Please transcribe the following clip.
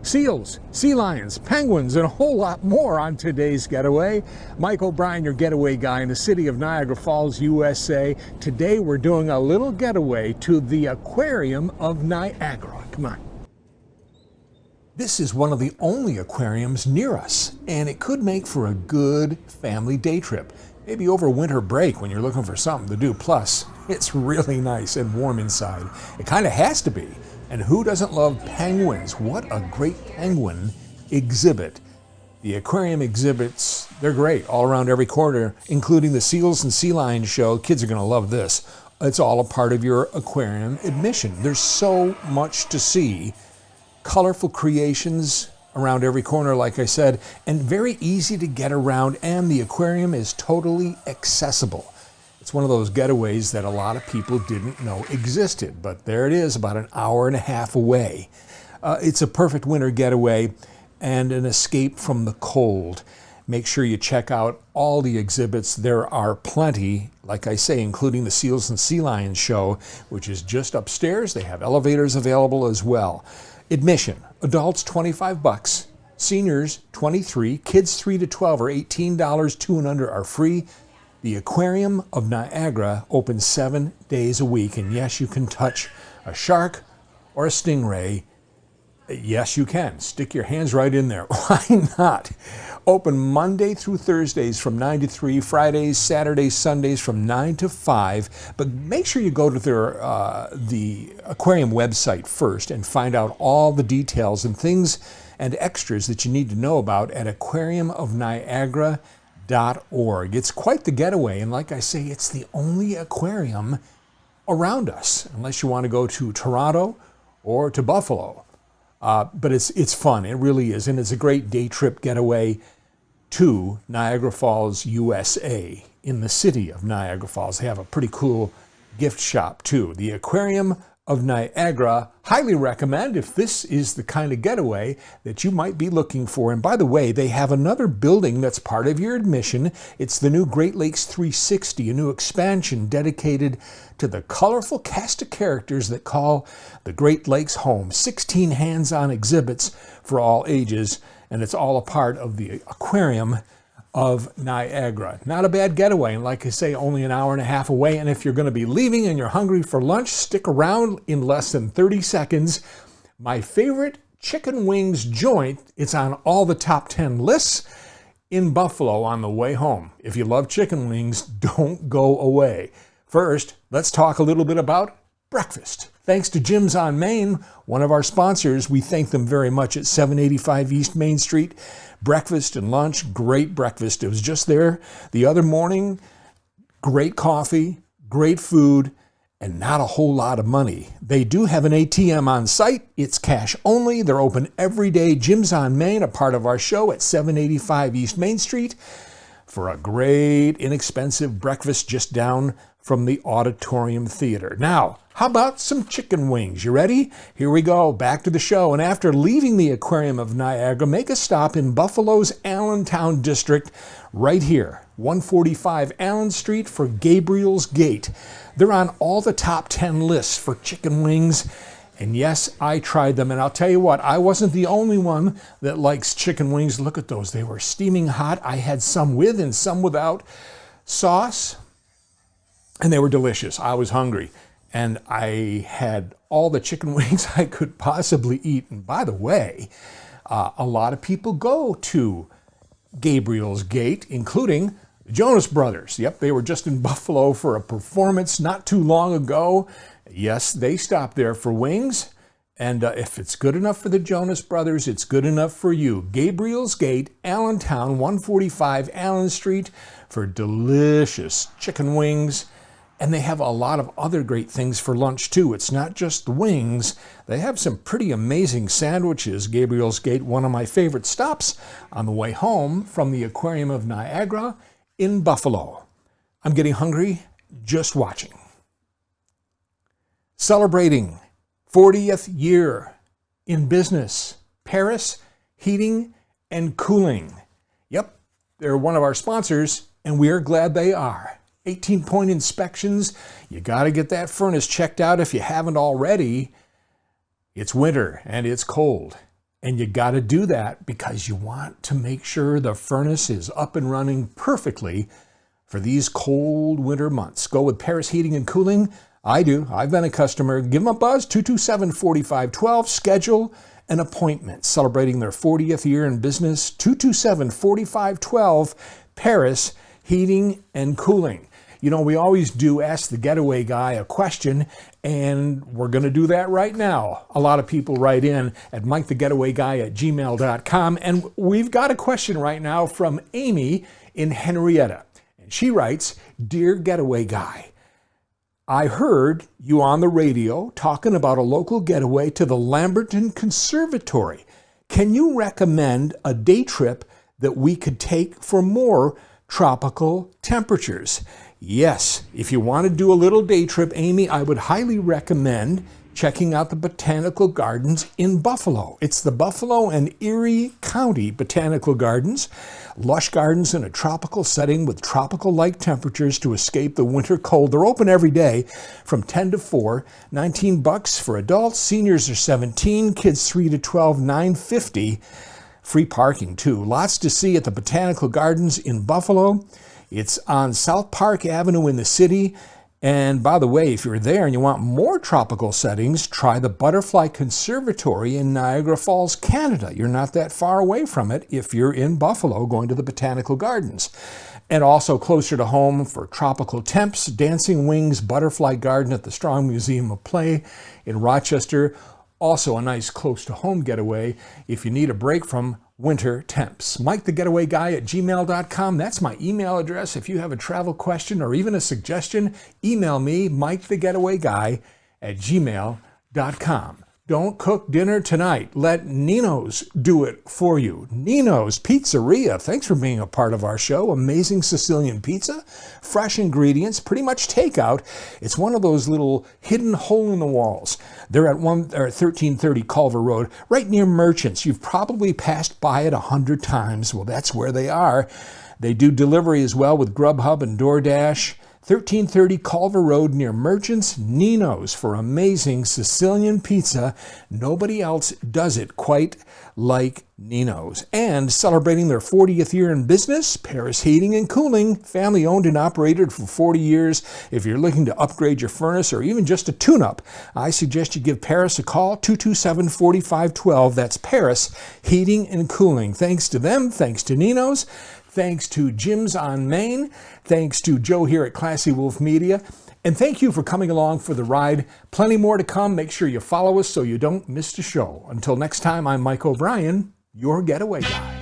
seals, sea lions, penguins, and a whole lot more on today's getaway. Mike O'Brien, your getaway guy in the city of Niagara Falls, USA. Today we're doing a little getaway to the Aquarium of Niagara. Come on. This is one of the only aquariums near us, and it could make for a good family day trip. Maybe over winter break when you're looking for something to do. Plus, it's really nice and warm inside. It kind of has to be. And who doesn't love penguins? What a great penguin exhibit. The aquarium exhibits, they're great all around every corner, including the seals and sea lions show. Kids are going to love this. It's all a part of your aquarium admission. There's so much to see. Colorful creations around every corner, like I said, and very easy to get around, and the aquarium is totally accessible. It's one of those getaways that a lot of people didn't know existed, but there it is, about an hour and a half away. It's a perfect winter getaway and an escape from the cold. Make sure you check out all the exhibits. There are plenty, like I say, including the Seals and Sea Lions show, which is just upstairs. They have elevators available as well. Admission, adults $25, seniors $23, kids 3 to 12 are $18, 2 and under are free. The Aquarium of Niagara opens 7 days a week, and yes, you can touch a shark or a stingray. Yes, you can. Stick your hands right in there. Why not? Open Monday through Thursdays from 9 to 3, Fridays, Saturdays, Sundays from 9 to 5. But make sure you go to the aquarium website first and find out all the details and things and extras that you need to know about at aquariumofniagara.org. It's quite the getaway, and like I say, it's the only aquarium around us, unless you want to go to Toronto or to Buffalo. But it's fun, it really is, and it's a great day trip getaway to Niagara Falls, USA, in the city of Niagara Falls. They have a pretty cool gift shop too. The Aquarium of Niagara, highly recommend if this is the kind of getaway that you might be looking for. And by the way, they have another building that's part of your admission. It's the new Great Lakes 360, a new expansion dedicated to the colorful cast of characters that call the Great Lakes home. 16 hands-on exhibits for all ages, and it's all a part of the Aquarium of Niagara. Not a bad getaway, and like I say, only an hour and a half away. And if you're going to be leaving and you're hungry for lunch, stick around in less than 30 seconds. My favorite chicken wings joint, it's on all the top 10 lists in Buffalo on the way home. If you love chicken wings, don't go away. First, let's talk a little bit about breakfast. Thanks to Jim's on Main, one of our sponsors. We thank them very much at 785 East Main Street. Breakfast and lunch, great breakfast. It was just there the other morning. Great coffee, great food, and not a whole lot of money. They do have an ATM on site. It's cash only. They're open every day. Jim's on Main, a part of our show at 785 East Main Street, for a great, inexpensive breakfast just down from the Auditorium Theater. Now, how about some chicken wings? You ready? Here we go, back to the show. And after leaving the Aquarium of Niagara, make a stop in Buffalo's Allentown district, right here, 145 Allen Street for Gabriel's Gate. They're on all the top 10 lists for chicken wings. And yes, I tried them, and I'll tell you what, I wasn't the only one that likes chicken wings. Look at those. They were steaming hot. I had some with and some without sauce, and they were delicious. I was hungry, and I had all the chicken wings I could possibly eat. And by the way, a lot of people go to Gabriel's Gate, including the Jonas Brothers. Yep, they were just in Buffalo for a performance not too long ago. Yes, they stopped there for wings, and if it's good enough for the Jonas Brothers, it's good enough for you. Gabriel's Gate, Allentown, 145 Allen Street, for delicious chicken wings. And they have a lot of other great things for lunch, too. It's not just the wings. They have some pretty amazing sandwiches. Gabriel's Gate, one of my favorite stops on the way home from the Aquarium of Niagara in Buffalo. I'm getting hungry just watching. Celebrating 40th year in business, Paris Heating and Cooling. Yep, they're one of our sponsors, and we are glad they are. 18-point inspections. You got to get that furnace checked out if you haven't already. It's winter and it's cold. And you got to do that because you want to make sure the furnace is up and running perfectly for these cold winter months. Go with Paris Heating and Cooling. I do. I've been a customer. Give them a buzz, 227-4512. Schedule an appointment. Celebrating their 40th year in business, 227-4512. Paris Heating and Cooling. You know, we always do ask the Getaway Guy a question, and we're going to do that right now. A lot of people write in at MikeTheGetawayGuy@gmail.com, and we've got a question right now from Amy in Henrietta. And she writes, "Dear Getaway Guy, I heard you on the radio talking about a local getaway to the Lamberton Conservatory. Can you recommend a day trip that we could take for more tropical temperatures?" Yes, if you want to do a little day trip, Amy, I would highly recommend checking out the Botanical Gardens in Buffalo. It's the Buffalo and Erie County Botanical Gardens. Lush gardens in a tropical setting with tropical-like temperatures to escape the winter cold. They're open every day from 10 to 4, $19 for adults. Seniors are $17, kids 3 to 12, $9.50. Free parking, too. Lots to see at the Botanical Gardens in Buffalo. It's on South Park Avenue in the city. And by the way, if you're there and you want more tropical settings, try the Butterfly Conservatory in Niagara Falls, Canada. You're not that far away from it if you're in Buffalo going to the Botanical Gardens. And also closer to home for tropical temps, Dancing Wings Butterfly Garden at the Strong Museum of Play in Rochester. Also a nice close-to-home getaway if you need a break from winter temps. MikeTheGetawayGuy@gmail.com. That's my email address. If you have a travel question or even a suggestion, email me, MikeTheGetawayGuy@gmail.com. Don't cook dinner tonight. Let Nino's do it for you. Nino's Pizzeria. Thanks for being a part of our show. Amazing Sicilian pizza, fresh ingredients, pretty much takeout. It's one of those little hidden hole in the walls. They're at 1330 Culver Road, right near Merchants. You've probably passed by it 100 times. Well, that's where they are. They do delivery as well with Grubhub and DoorDash. 1330 Culver Road near Merchants. Nino's for amazing Sicilian pizza. Nobody else does it quite like Nino's. And celebrating their 40th year in business, Paris Heating and Cooling, family owned and operated for 40 years. If you're looking to upgrade your furnace or even just a tune-up, I suggest you give Paris a call, 227-4512. That's Paris Heating and Cooling. Thanks to them, thanks to Nino's. Thanks to Jim's on Main. Thanks to Joe here at Classy Wolf Media. And thank you for coming along for the ride. Plenty more to come. Make sure you follow us so you don't miss the show. Until next time, I'm Mike O'Brien, your Getaway Guy.